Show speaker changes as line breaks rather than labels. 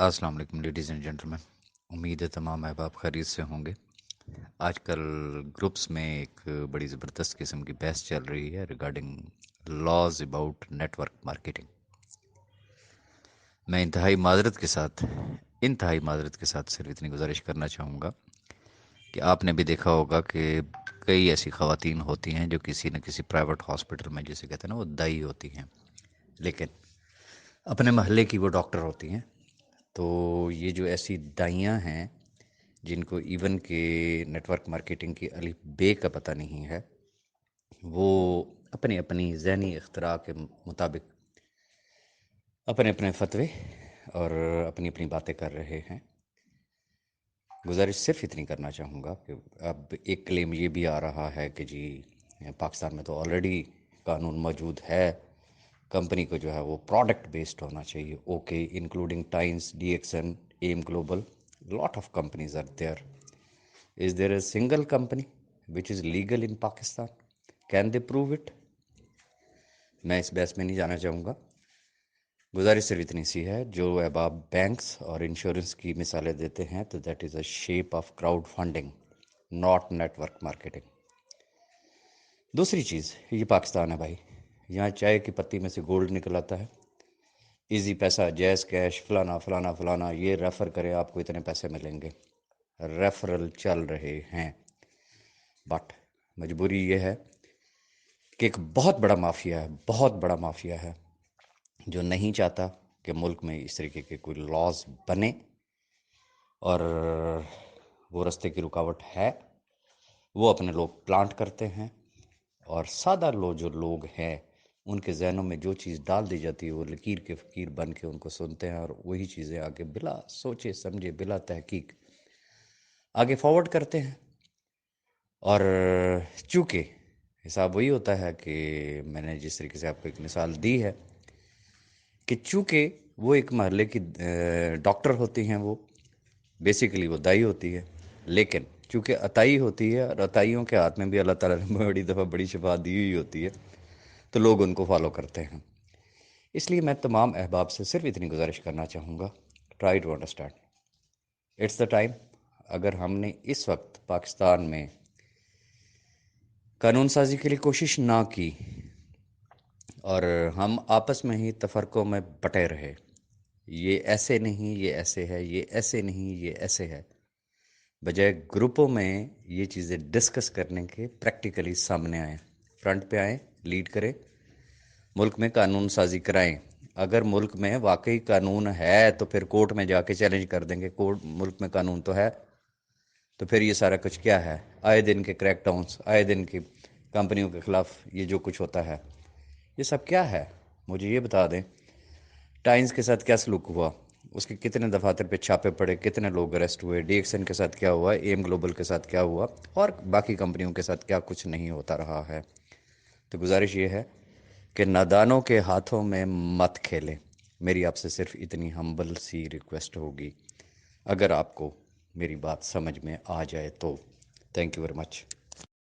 अस्सलाम वालेकुम ladies and gentleman. उम्मीद है तमाम अहबाब खैरियत से होंगे। आजकल ग्रुप्स में एक बड़ी ज़बरदस्त किस्म की बहस चल रही है regarding laws about network marketing. मैं इंतहाई माजरत के साथ सिर्फ इतनी गुजारिश करना चाहूँगा कि आपने भी देखा होगा कि कई ऐसी ख़वातीन होती हैं जो किसी न किसी प्राइवेट हॉस्पिटल में, जिसे कहते हैं ना, वो दाई होती हैं, लेकिन अपने महल्ले की वो डॉक्टर होती हैं। तो ये जो ऐसी दाइयाँ हैं जिनको इवन के नेटवर्क मार्केटिंग की अलिफ बे का पता नहीं है, वो अपनी अपनी ज़हनी इख्तरा के मुताबिक अपने अपने फतवे और अपनी अपनी बातें कर रहे हैं। गुजारिश सिर्फ इतनी करना चाहूँगा कि अब एक क्लेम ये भी आ रहा है कि जी पाकिस्तान में तो ऑलरेडी कानून मौजूद है, कंपनी को जो है वो प्रोडक्ट बेस्ड होना चाहिए। Okay, including times, DXN, M global, lot of companies are there. Is there a single company which is legal in Pakistan? Can they prove it? मैं इस बहस में नहीं जाना चाहूँगा। गुजारिश सिर्फ इतनी सी है, जो अहबाब बैंक्स और इंश्योरेंस की मिसालें देते हैं तो that is a shape of crowd funding, not network marketing. दूसरी चीज़, ये पाकिस्तान है भाई, यहाँ चाय की पत्ती में से गोल्ड निकल आता है। इजी पैसा, जैज़ कैश, फलाना फलाना फलाना, ये रेफ़र करें आपको इतने पैसे मिलेंगे। रेफरल चल रहे हैं, बट मजबूरी ये है कि एक बहुत बड़ा माफिया है जो नहीं चाहता कि मुल्क में इस तरीके के कोई लॉज बने, और वो रास्ते की रुकावट है। वो अपने लोग प्लांट करते हैं और सादा जो लोग हैं उनके जहनों में जो चीज़ डाल दी जाती है वो लकीर के फ़कीर बन के उनको सुनते हैं और वही चीज़ें आगे बिला सोचे समझे, बिला तहकीक आगे फॉरवर्ड करते हैं। और चूँकि हिसाब वही होता है कि मैंने जिस तरीके से आपको एक मिसाल दी है कि चूँकि वो एक महल्ले की डॉक्टर होती हैं, वो बेसिकली वो दाई होती है, लेकिन चूँकि अताई होती है और अताइयों के हाथ में भी अल्लाह ताला ने बड़ी दफ़ा बड़ी शिफा दी हुई होती है, तो लोग उनको फॉलो करते हैं। इसलिए मैं तमाम अहबाब से सिर्फ इतनी गुजारिश करना चाहूँगा, try to understand, it's the time. अगर हमने इस वक्त पाकिस्तान में कानून साजी के लिए कोशिश ना की और हम आपस में ही तफरक़ों में बटे रहे, ये ऐसे नहीं, ये ऐसे है, ये ऐसे नहीं, ये ऐसे है, बजाय ग्रुपों में ये चीज़ें डिस्कस करने के प्रैक्टिकली सामने आएँ, फ्रंट पे आएँ, लीड करें, मुल्क में कानून साजी कराएं। अगर मुल्क में वाकई कानून है तो फिर कोर्ट में जाके चैलेंज कर देंगे, कोर्ट मुल्क में कानून तो है, तो फिर ये सारा कुछ क्या है? आए दिन के क्रैक डाउन्स, आए दिन की कंपनियों के ख़िलाफ़ ये जो कुछ होता है, ये सब क्या है? मुझे ये बता दें, टाइम्स के साथ क्या सलूक हुआ, उसके कितने दफातर पे छापे पड़े, कितने लोग अरेस्ट हुए, DXN के साथ क्या हुआ, एम ग्लोबल के साथ क्या हुआ, और बाकी कंपनियों के साथ क्या कुछ नहीं होता रहा है। तो गुजारिश ये है कि नादानों के हाथों में मत खेलें। मेरी आपसे सिर्फ इतनी हम्बल सी रिक्वेस्ट होगी, अगर आपको मेरी बात समझ में आ जाए तो। Thank you very much.